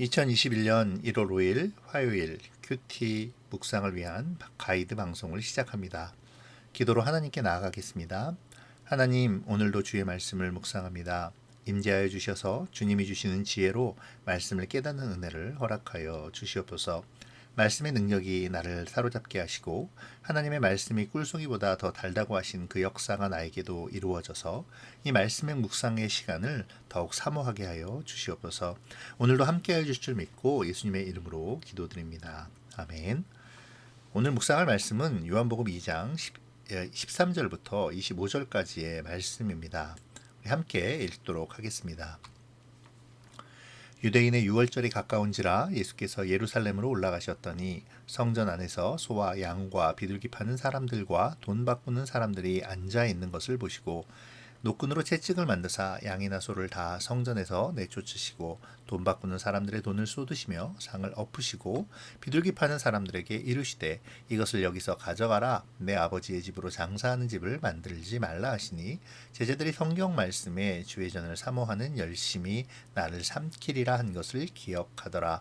2021년 1월 5일 화요일 큐티 묵상을 위한 가이드 방송을 시작합니다. 기도로 하나님께 나아가겠습니다. 하나님, 오늘도 주의 말씀을 묵상합니다. 임재하여 주셔서 주님이 주시는 지혜로 말씀을 깨닫는 은혜를 허락하여 주시옵소서. 말씀의 능력이 나를 사로잡게 하시고 하나님의 말씀이 꿀송이보다 더 달다고 하신 그 역사가 나에게도 이루어져서 이 말씀의 묵상의 시간을 더욱 사모하게 하여 주시옵소서. 오늘도 함께하여 주실 줄 믿고 예수님의 이름으로 기도드립니다. 아멘. 오늘 묵상할 말씀은 요한복음 2장 13절부터 25절까지의 말씀입니다. 우리 함께 읽도록 하겠습니다. 유대인의 유월절이 가까운지라 예수께서 예루살렘으로 올라가셨더니 성전 안에서 소와 양과 비둘기 파는 사람들과 돈 바꾸는 사람들이 앉아 있는 것을 보시고 노끈으로 채찍을 만드사 양이나 소를 다 성전에서 내쫓으시고 돈 바꾸는 사람들의 돈을 쏟으시며 상을 엎으시고 비둘기 파는 사람들에게 이르시되 이것을 여기서 가져가라. 내 아버지의 집으로 장사하는 집을 만들지 말라 하시니 제자들이 성경 말씀에 주의전을 사모하는 열심히 나를 삼키리라 한 것을 기억하더라.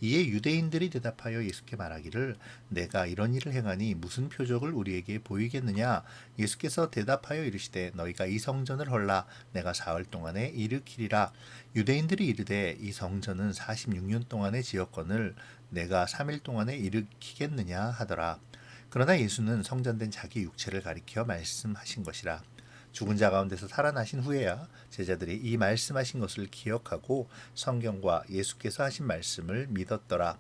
이에 유대인들이 대답하여 예수께 말하기를 내가 이런 일을 행하니 무슨 표적을 우리에게 보이겠느냐. 예수께서 대답하여 이르시되 너희가 이 성전을 헐라 내가 사흘 동안에 일으키리라. 유대인들이 이르되 이 성전은 46년 동안에 지었거늘 내가 3일 동안에 일으키겠느냐 하더라. 그러나 예수는 성전된 자기 육체를 가리켜 말씀하신 것이라. 죽은 자 가운데서 살아나신 후에야 제자들이 이 말씀하신 것을 기억하고 성경과 예수께서 하신 말씀을 믿었더라.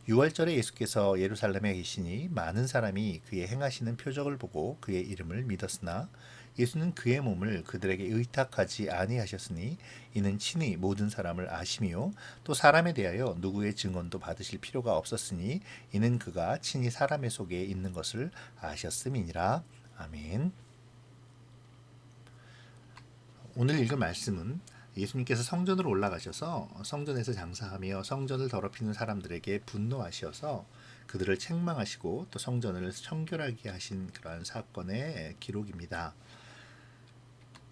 6월절에 예수께서 예루살렘에 계시니 많은 사람이 그의 행하시는 표적을 보고 그의 이름을 믿었으나 예수는 그의 몸을 그들에게 의탁하지 아니하셨으니 이는 친히 모든 사람을 아심이요 또 사람에 대하여 누구의 증언도 받으실 필요가 없었으니 이는 그가 친히 사람의 속에 있는 것을 아셨음이니라. 아멘. 오늘 읽은 말씀은 예수님께서 성전으로 올라가셔서 성전에서 장사하며 성전을 더럽히는 사람들에게 분노하셔서 그들을 책망하시고 또 성전을 청결하게 하신 그러한 사건의 기록입니다.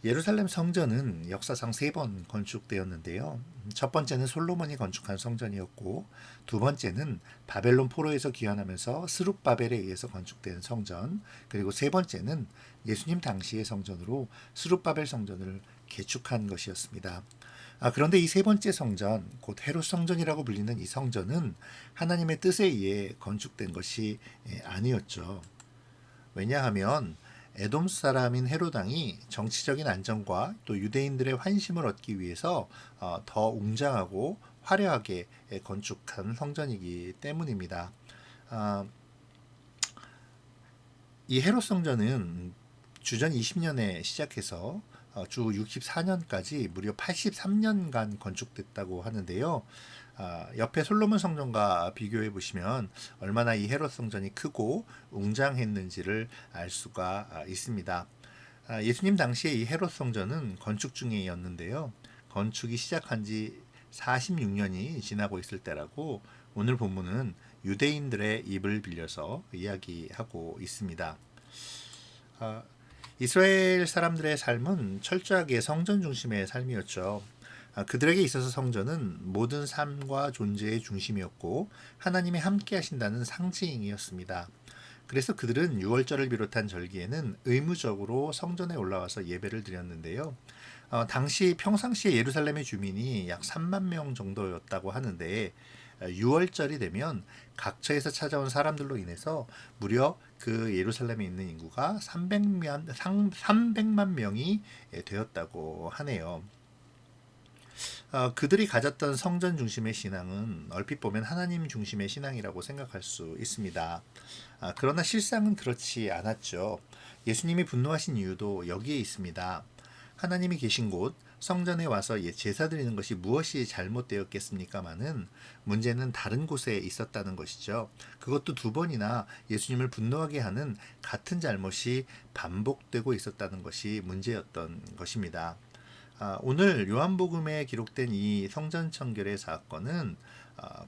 예루살렘 성전은 역사상 3번 건축되었는데요. 첫 번째는 솔로몬이 건축한 성전이었고 두 번째는 바벨론 포로에서 귀환하면서 스룹바벨에 의해서 건축된 성전, 그리고 세 번째는 예수님 당시의 성전으로 스룹바벨 성전을 개축한 것이었습니다. 그런데 이 세 번째 성전, 곧 헤롯 성전이라고 불리는 이 성전은 하나님의 뜻에 의해 건축된 것이 아니었죠. 왜냐하면 에돔 사람인 헤롯 왕이 정치적인 안정과 또 유대인들의 환심을 얻기 위해서 더 웅장하고 화려하게 건축한 성전이기 때문입니다. 이 헤롯 성전은 주전 20년에 시작해서 주 64년까지 무려 83년간 건축됐다고 하는데요. 옆에 솔로몬 성전과 비교해 보시면 얼마나 이 헤롯 성전이 크고 웅장했는지를 알 수가 있습니다. 예수님 당시에 이 헤롯 성전은 건축 중이었는데요. 건축이 시작한 지 46년이 지나고 있을 때라고 오늘 본문은 유대인들의 입을 빌려서 이야기하고 있습니다. 이스라엘 사람들의 삶은 철저하게 성전 중심의 삶이었죠. 그들에게 있어서 성전은 모든 삶과 존재의 중심이었고 하나님이 함께 하신다는 상징이었습니다. 그래서 그들은 유월절을 비롯한 절기에는 의무적으로 성전에 올라와서 예배를 드렸는데요. 당시 평상시에 예루살렘의 주민이 약 3만 명 정도였다고 하는데 6월절이 되면 각처에서 찾아온 사람들로 인해서 무려 그 예루살렘에 있는 인구가 300만 명이 되었다고 하네요. 그들이 가졌던 성전 중심의 신앙은 얼핏 보면 하나님 중심의 신앙이라고 생각할 수 있습니다. 그러나 실상은 그렇지 않았죠. 예수님이 분노하신 이유도 여기에 있습니다. 하나님이 계신 곳 성전에 와서 제사 드리는 것이 무엇이 잘못되었겠습니까마는 문제는 다른 곳에 있었다는 것이죠. 그것도 2번이나 예수님을 분노하게 하는 같은 잘못이 반복되고 있었다는 것이 문제였던 것입니다. 오늘 요한복음에 기록된 이 성전 청결의 사건은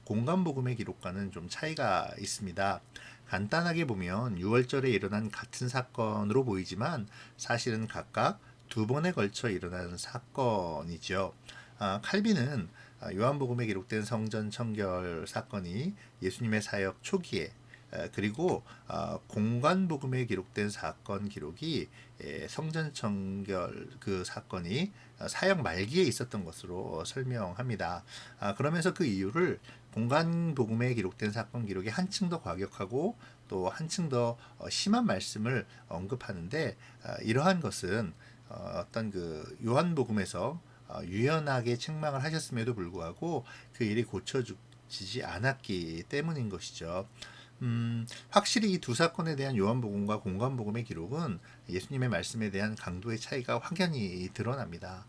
공간복음의 기록과는 좀 차이가 있습니다. 간단하게 보면 6월절에 일어난 같은 사건으로 보이지만 사실은 각각 2번에 걸쳐 일어나는 사건이죠. 칼빈은 요한복음에 기록된 성전 청결 사건이 예수님의 사역 초기에 그리고 공관복음에 기록된 사건 기록이 성전 청결 그 사건이 사역 말기에 있었던 것으로 설명합니다. 그러면서 그 이유를 공관복음에 기록된 사건 기록이 한층 더 과격하고 또 한층 더 심한 말씀을 언급하는데 이러한 것은 어떤 그 요한복음에서 유연하게 책망을 하셨음에도 불구하고 그 일이 고쳐지지 않았기 때문인 것이죠. 확실히 이 두 사건에 대한 요한복음과 공관복음의 기록은 예수님의 말씀에 대한 강도의 차이가 확연히 드러납니다.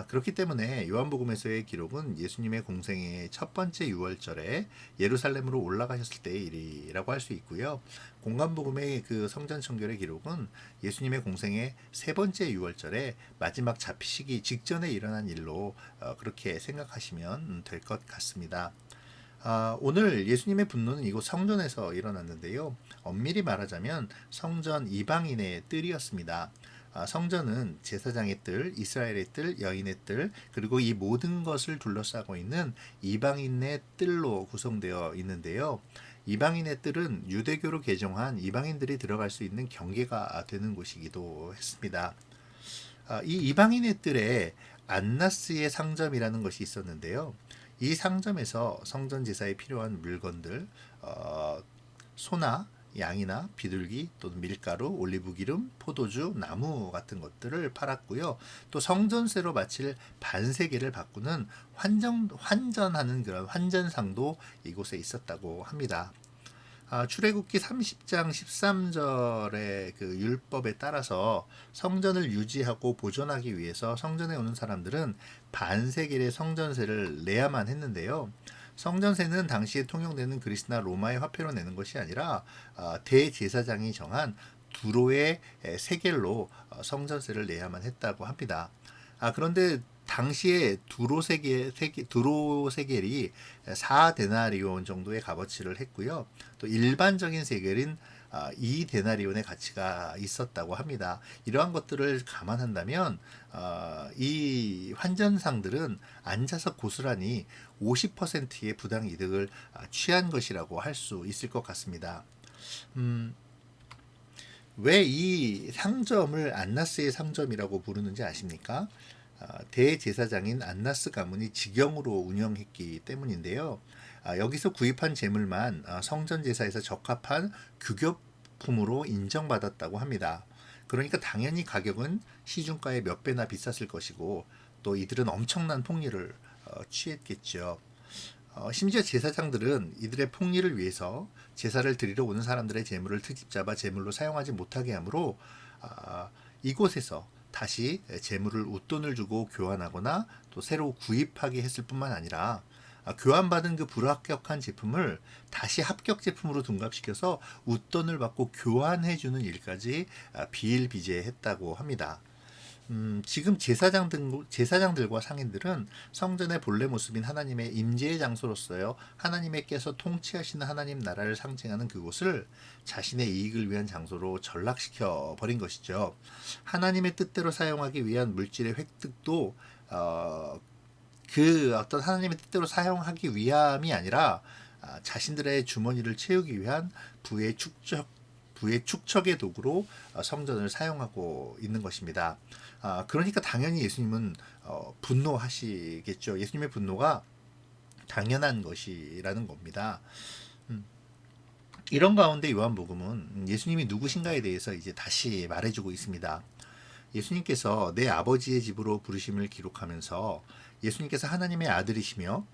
그렇기 때문에 요한복음에서의 기록은 예수님의 공생의 첫 번째 유월절에 예루살렘으로 올라가셨을 때의 일이라고 할 수 있고요. 공관복음의 그 성전 청결의 기록은 예수님의 공생의 세 번째 유월절에 마지막 잡히시기 직전에 일어난 일로 그렇게 생각하시면 될 것 같습니다. 오늘 예수님의 분노는 이곳 성전에서 일어났는데요. 엄밀히 말하자면 성전 이방인의 뜰이었습니다. 성전은 제사장의 뜰, 이스라엘의 뜰, 여인의 뜰, 그리고 이 모든 것을 둘러싸고 있는 이방인의 뜰로 구성되어 있는데요. 이방인의 뜰은 유대교로 개종한 이방인들이 들어갈 수 있는 경계가 되는 곳이기도 했습니다. 이 이방인의 뜰에 안나스의 상점이라는 것이 있었는데요. 이 상점에서 성전 제사에 필요한 물건들, 소나 양이나 비둘기 또는 밀가루, 올리브기름, 포도주, 나무 같은 것들을 팔았고요. 또 성전세로 바칠 반세계를 바꾸는 환전하는 그런 환전상도 이곳에 있었다고 합니다. 출애굽기 30장 13절의 그 율법에 따라서 성전을 유지하고 보존하기 위해서 성전에 오는 사람들은 반세겔의 성전세를 내야만 했는데요. 성전세는 당시에 통용되는 그리스나 로마의 화폐로 내는 것이 아니라 대제사장이 정한 두로의 세겔로 성전세를 내야만 했다고 합니다. 그런데 당시에 두로 세겔이 4데나리온 정도의 값어치를 했고요. 또 일반적인 세겔인 2데나리온의 가치가 있었다고 합니다. 이러한 것들을 감안한다면 이 환전상들은 앉아서 고스란히 50%의 부당 이득을 취한 것이라고 할 수 있을 것 같습니다. 왜 이 상점을 안나스의 상점이라고 부르는지 아십니까? 대제사장인 안나스 가문이 직영으로 운영했기 때문인데요. 여기서 구입한 재물만 성전 제사에서 적합한 규격품으로 인정받았다고 합니다. 그러니까 당연히 가격은 시중가의 몇 배나 비쌌을 것이고 또 이들은 엄청난 폭리를 취했겠죠. 심지어 제사장들은 이들의 폭리를 위해서 제사를 드리러 오는 사람들의 재물을 트집 잡아 재물로 사용하지 못하게 하므로 이곳에서 다시 재물을 웃돈을 주고 교환하거나 또 새로 구입하게 했을 뿐만 아니라 교환받은 그 불합격한 제품을 다시 합격 제품으로 둔갑시켜서 웃돈을 받고 교환해주는 일까지 비일비재했다고 합니다. 지금 제사장들과 상인들은 성전의 본래 모습인 하나님의 임재의 장소로서요. 하나님께서 통치하시는 하나님 나라를 상징하는 그곳을 자신의 이익을 위한 장소로 전락시켜 버린 것이죠. 하나님의 뜻대로 사용하기 위한 물질의 획득도 그 어떤 하나님의 뜻대로 사용하기 위함이 아니라 자신들의 주머니를 채우기 위한 부의 축적의 도구로 성전을 사용하고 있는 것입니다. 그러니까 당연히 예수님은 분노하시겠죠. 예수님의 분노가 당연한 것이라는 겁니다. 이런 가운데 요한복음은 예수님이 누구신가에 대해서 이제 다시 말해주고 있습니다. 예수님께서 내 아버지의 집으로 부르심을 기록하면서 예수님께서 하나님의 아들이시며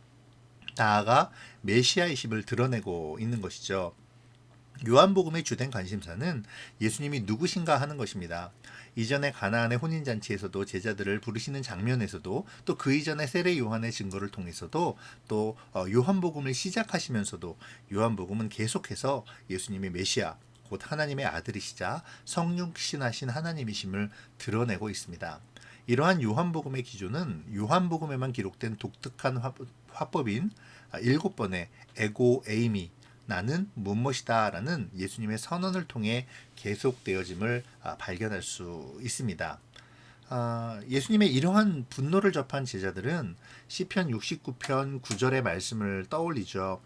나아가 메시아이심을 드러내고 있는 것이죠. 요한복음의 주된 관심사는 예수님이 누구신가 하는 것입니다. 이전의 가나안의 혼인잔치에서도 제자들을 부르시는 장면에서도 또 그 이전의 세례 요한의 증거를 통해서도 또 요한복음을 시작하시면서도 요한복음은 계속해서 예수님의 메시아 곧 하나님의 아들이시자 성육신하신 하나님이심을 드러내고 있습니다. 이러한 요한복음의 기조는 요한복음에만 기록된 독특한 화법인 7번의 에고 에이미 나는 무엇이다 라는 예수님의 선언을 통해 계속되어짐을 발견할 수 있습니다. 예수님의 이러한 분노를 접한 제자들은 시편 69편 9절의 말씀을 떠올리죠.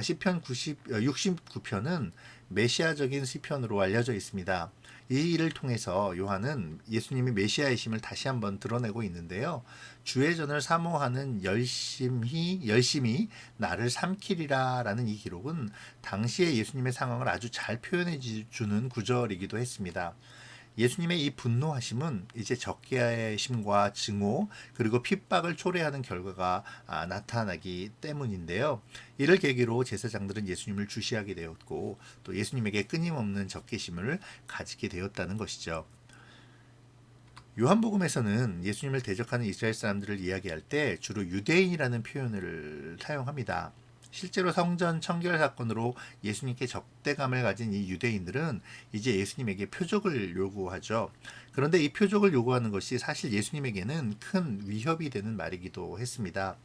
시편 69편은 메시아적인 시편으로 알려져 있습니다. 이 일을 통해서 요한은 예수님이 메시아이심을 다시 한번 드러내고 있는데요. 주의 전을 사모하는 열심히 나를 삼키리라라는 이 기록은 당시의 예수님의 상황을 아주 잘 표현해 주는 구절이기도 했습니다. 예수님의 이 분노하심은 이제 적개심과 증오 그리고 핍박을 초래하는 결과가 나타나기 때문인데요. 이를 계기로 제사장들은 예수님을 주시하게 되었고 또 예수님에게 끊임없는 적개심을 가지게 되었다는 것이죠. 요한복음에서는 예수님을 대적하는 이스라엘 사람들을 이야기할 때 주로 유대인이라는 표현을 사용합니다. 실제로 성전 청결 사건으로 예수님께 적대감을 가진 이 유대인들은 이제 예수님에게 표적을 요구하죠. 그런데 이 표적을 요구하는 것이 사실 예수님에게는 큰 위협이 되는 말이기도 했습니다.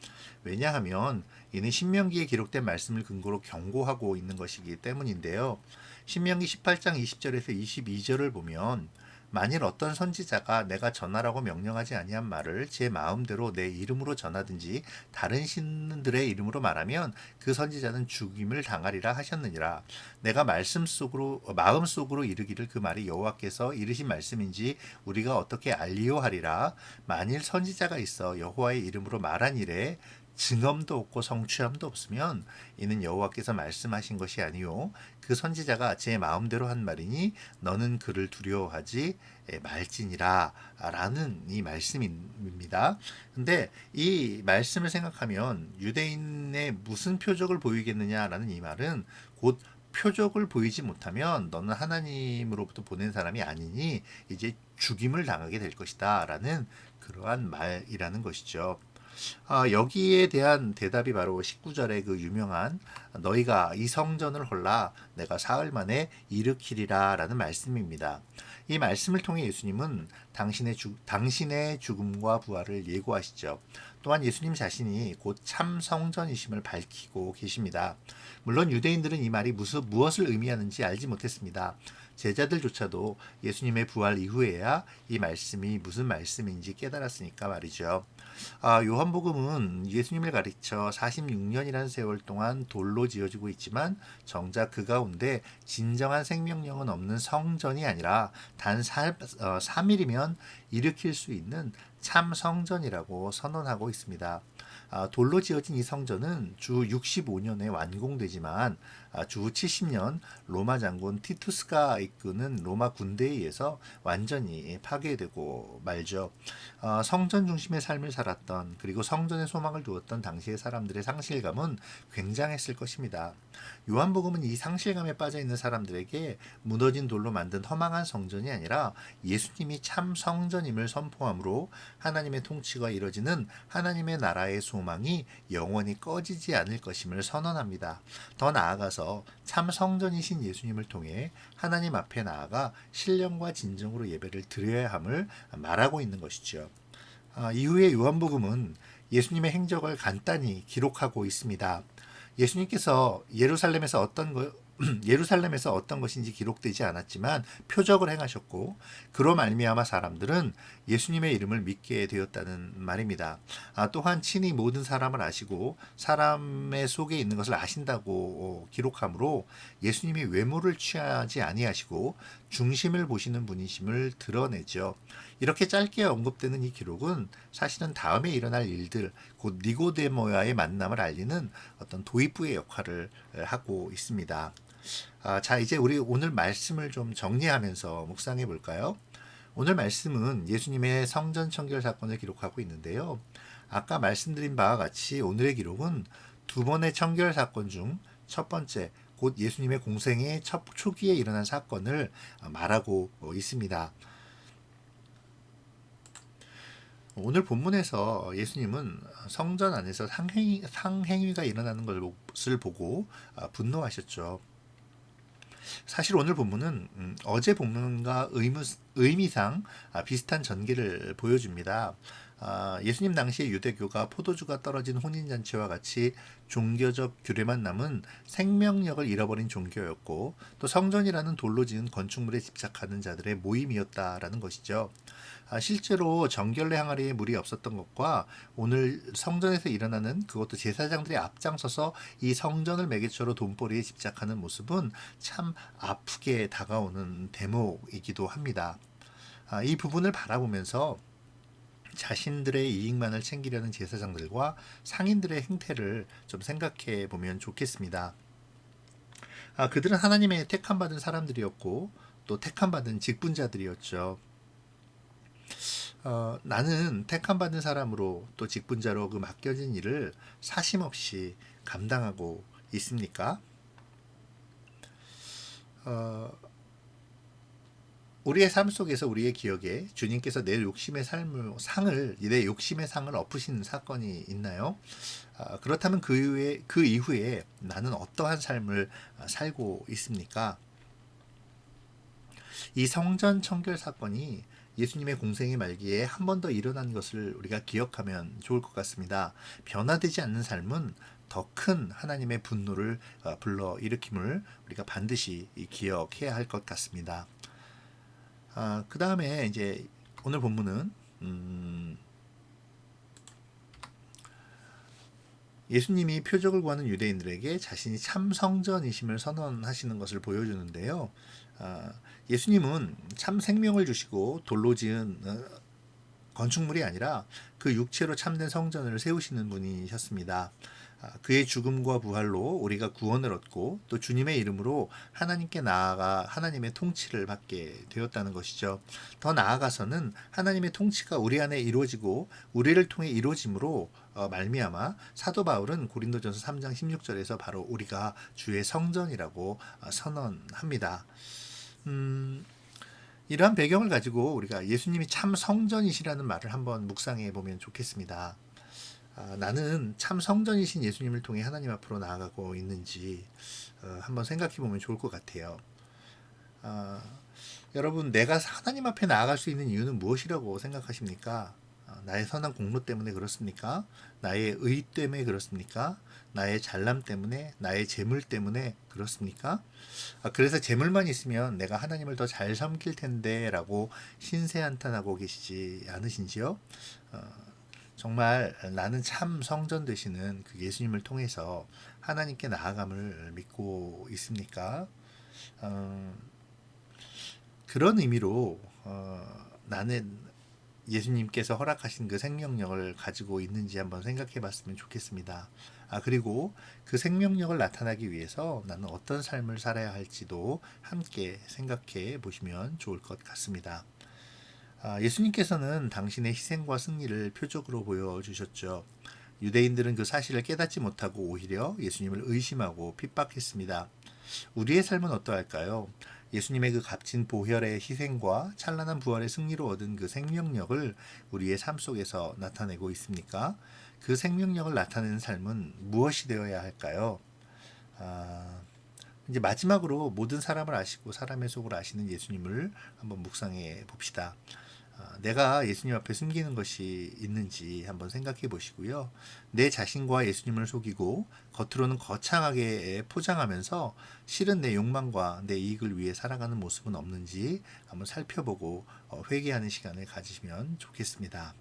왜냐하면 이는 신명기에 기록된 말씀을 근거로 경고하고 있는 것이기 때문인데요. 신명기 18장 20절에서 22절을 보면 만일 어떤 선지자가 내가 전하라고 명령하지 아니한 말을 제 마음대로 내 이름으로 전하든지 다른 신들의 이름으로 말하면 그 선지자는 죽임을 당하리라 하셨느니라. 내가 마음속으로 이르기를 그 말이 여호와께서 이르신 말씀인지 우리가 어떻게 알리오하리라. 만일 선지자가 있어 여호와의 이름으로 말한 일에 증언도 없고 성취함도 없으면 이는 여호와께서 말씀하신 것이 아니요 그 선지자가 제 마음대로 한 말이니 너는 그를 두려워하지 말지니라 라는 이 말씀입니다. 근데 이 말씀을 생각하면 유대인의 무슨 표적을 보이겠느냐라는 이 말은 곧 표적을 보이지 못하면 너는 하나님으로부터 보낸 사람이 아니니 이제 죽임을 당하게 될 것이다 라는 그러한 말이라는 것이죠. 여기에 대한 대답이 바로 19절의 그 유명한 너희가 이 성전을 헐라 내가 사흘 만에 일으키리라 라는 말씀입니다. 이 말씀을 통해 예수님은 당신의 죽음과 부활을 예고하시죠. 또한 예수님 자신이 곧 참 성전이심을 밝히고 계십니다. 물론 유대인들은 이 말이 무엇을 의미하는지 알지 못했습니다. 제자들조차도 예수님의 부활 이후에야 이 말씀이 무슨 말씀인지 깨달았으니까 말이죠. 요한복음은 예수님을 가리켜 46년이라는 세월 동안 돌로 지어지고 있지만 정작 그 가운데 진정한 생명력은 없는 성전이 아니라 단 3일이면 일으킬 수 있는 참 성전이라고 선언하고 있습니다. 돌로 지어진 이 성전은 주 65년에 완공되지만 주 70년 로마 장군 티투스가 이끄는 로마 군대에 의해서 완전히 파괴되고 말죠. 성전 중심의 삶을 살았던 그리고 성전에 소망을 두었던 당시의 사람들의 상실감은 굉장했을 것입니다. 요한복음은 이 상실감에 빠져 있는 사람들에게 무너진 돌로 만든 허망한 성전이 아니라 예수님이 참 성전임을 선포함으로 하나님의 통치가 이뤄지는 하나님의 나라의 소망이 영원히 꺼지지 않을 것임을 선언합니다. 더 나아가서 참 성전이신 예수님을 통해 하나님 앞에 나아가 신령과 진정으로 예배를 드려야 함을 말하고 있는 것이죠. 이후에 요한복음은 예수님의 행적을 간단히 기록하고 있습니다. 예수님께서 예루살렘에서 어떤 것인지 기록되지 않았지만 표적을 행하셨고 그로 말미암아 사람들은 예수님의 이름을 믿게 되었다는 말입니다. 또한 친히 모든 사람을 아시고 사람의 속에 있는 것을 아신다고 기록하므로 예수님이 외모를 취하지 아니하시고 중심을 보시는 분이심을 드러내죠. 이렇게 짧게 언급되는 이 기록은 사실은 다음에 일어날 일들, 곧 니고데모와의 만남을 알리는 어떤 도입부의 역할을 하고 있습니다. 자, 이제 우리 오늘 말씀을 좀 정리하면서 묵상해 볼까요? 오늘 말씀은 예수님의 성전 청결 사건을 기록하고 있는데요. 아까 말씀드린 바와 같이 오늘의 기록은 두 번의 청결 사건 중 첫 번째, 곧 예수님의 공생의 초기에 일어난 사건을 말하고 있습니다. 오늘 본문에서 예수님은 성전 안에서 상행위가 일어나는 것을 보고 분노하셨죠. 사실 오늘 본문은 어제 본문과 의미상 비슷한 전개를 보여줍니다. 예수님 당시의 유대교가 포도주가 떨어진 혼인잔치와 같이 종교적 규례만 남은 생명력을 잃어버린 종교였고 또 성전이라는 돌로 지은 건축물에 집착하는 자들의 모임이었다라는 것이죠. 실제로 정결례 항아리에 물이 없었던 것과 오늘 성전에서 일어나는 그것도 제사장들이 앞장서서 이 성전을 매개체로 돈벌이에 집착하는 모습은 참 아프게 다가오는 대목이기도 합니다. 이 부분을 바라보면서 자신들의 이익만을 챙기려는 제사장들과 상인들의 행태를 좀 생각해 보면 좋겠습니다. 그들은 하나님의 택함받은 사람들이었고 또 택함받은 직분자들이었죠. 나는 택함받은 사람으로 또 직분자로 그 맡겨진 일을 사심없이 감당하고 있습니까? 우리의 삶 속에서 우리의 기억에 주님께서 내 욕심의 내 욕심의 상을 엎으신 사건이 있나요? 그렇다면 그 이후에 나는 어떠한 삶을 살고 있습니까? 이 성전 청결 사건이 예수님의 공생의 말기에 한 번 더 일어난 것을 우리가 기억하면 좋을 것 같습니다. 변화되지 않는 삶은 더 큰 하나님의 분노를 불러일으킴을 우리가 반드시 기억해야 할 것 같습니다. 그 다음에 이제 오늘 본문은 예수님이 표적을 구하는 유대인들에게 자신이 참 성전이심을 선언하시는 것을 보여주는데요. 예수님은 참 생명을 주시고 돌로 지은 건축물이 아니라 그 육체로 참된 성전을 세우시는 분이셨습니다. 그의 죽음과 부활로 우리가 구원을 얻고 또 주님의 이름으로 하나님께 나아가 하나님의 통치를 받게 되었다는 것이죠. 더 나아가서는 하나님의 통치가 우리 안에 이루어지고 우리를 통해 이루어짐으로 말미암아 사도 바울은 고린도전서 3장 16절에서 바로 우리가 주의 성전이라고 선언합니다. 이러한 배경을 가지고 우리가 예수님이 참 성전이시라는 말을 한번 묵상해 보면 좋겠습니다. 나는 참 성전이신 예수님을 통해 하나님 앞으로 나아가고 있는지 한번 생각해 보면 좋을 것 같아요. 여러분, 내가 하나님 앞에 나아갈 수 있는 이유는 무엇이라고 생각하십니까? 나의 선한 공로 때문에 그렇습니까? 나의 의 때문에 그렇습니까? 나의 잘남 때문에, 나의 재물 때문에 그렇습니까? 그래서 재물만 있으면 내가 하나님을 더 잘 섬길 텐데 라고 신세한탄하고 계시지 않으신지요? 정말 나는 참 성전 되시는 그 예수님을 통해서 하나님께 나아감을 믿고 있습니까? 그런 의미로 나는 예수님께서 허락하신 그 생명력을 가지고 있는지 한번 생각해 봤으면 좋겠습니다. 그리고 그 생명력을 나타나기 위해서 나는 어떤 삶을 살아야 할지도 함께 생각해 보시면 좋을 것 같습니다. 예수님께서는 당신의 희생과 승리를 표적으로 보여주셨죠. 유대인들은 그 사실을 깨닫지 못하고 오히려 예수님을 의심하고 핍박했습니다. 우리의 삶은 어떠할까요? 예수님의 그 값진 보혈의 희생과 찬란한 부활의 승리로 얻은 그 생명력을 우리의 삶 속에서 나타내고 있습니까? 그 생명력을 나타내는 삶은 무엇이 되어야 할까요? 이제 마지막으로 모든 사람을 아시고 사람의 속을 아시는 예수님을 한번 묵상해 봅시다. 내가 예수님 앞에 숨기는 것이 있는지 한번 생각해 보시고요. 내 자신과 예수님을 속이고 겉으로는 거창하게 포장하면서 실은 내 욕망과 내 이익을 위해 살아가는 모습은 없는지 한번 살펴보고 회개하는 시간을 가지시면 좋겠습니다.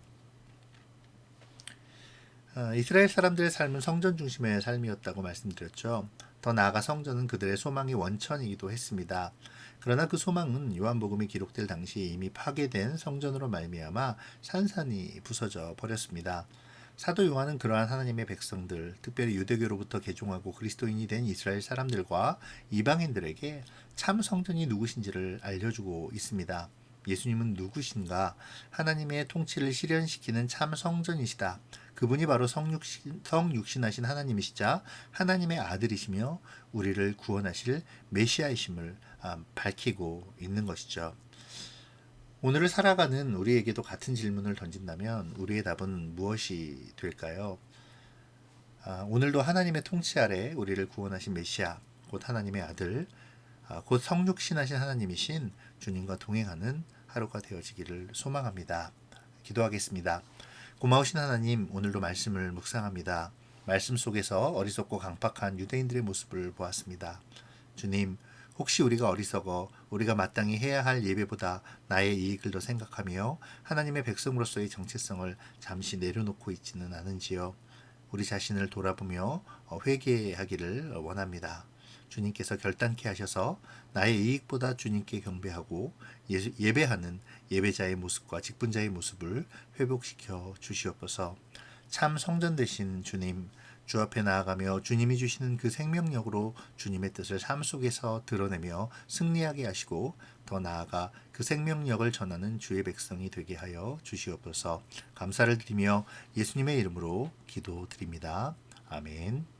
이스라엘 사람들의 삶은 성전 중심의 삶이었다고 말씀드렸죠. 더 나아가 성전은 그들의 소망의 원천이기도 했습니다. 그러나 그 소망은 요한복음이 기록될 당시에 이미 파괴된 성전으로 말미암아 산산이 부서져 버렸습니다. 사도 요한은 그러한 하나님의 백성들, 특별히 유대교로부터 개종하고 그리스도인이 된 이스라엘 사람들과 이방인들에게 참 성전이 누구신지를 알려주고 있습니다. 예수님은 누구신가? 하나님의 통치를 실현시키는 참 성전이시다. 그분이 바로 성육신하신 하나님이시자 하나님의 아들이시며 우리를 구원하실 메시아이심을 밝히고 있는 것이죠. 오늘을 살아가는 우리에게도 같은 질문을 던진다면 우리의 답은 무엇이 될까요? 오늘도 하나님의 통치 아래 우리를 구원하신 메시아, 곧 하나님의 아들, 곧 성육신하신 하나님이신 주님과 동행하는 하루가 되어지기를 소망합니다. 기도하겠습니다. 고마우신 하나님, 오늘도 말씀을 묵상합니다. 말씀 속에서 어리석고 강팍한 유대인들의 모습을 보았습니다. 주님, 혹시 우리가 어리석어 우리가 마땅히 해야 할 예배보다 나의 이익을 더 생각하며 하나님의 백성으로서의 정체성을 잠시 내려놓고 있지는 않은지요. 우리 자신을 돌아보며 회개하기를 원합니다. 주님께서 결단케 하셔서 나의 이익보다 주님께 경배하고 예배하는 예배자의 모습과 직분자의 모습을 회복시켜 주시옵소서. 참 성전 되신 주님, 주 앞에 나아가며 주님이 주시는 그 생명력으로 주님의 뜻을 삶 속에서 드러내며 승리하게 하시고 더 나아가 그 생명력을 전하는 주의 백성이 되게 하여 주시옵소서. 감사를 드리며 예수님의 이름으로 기도드립니다. 아멘.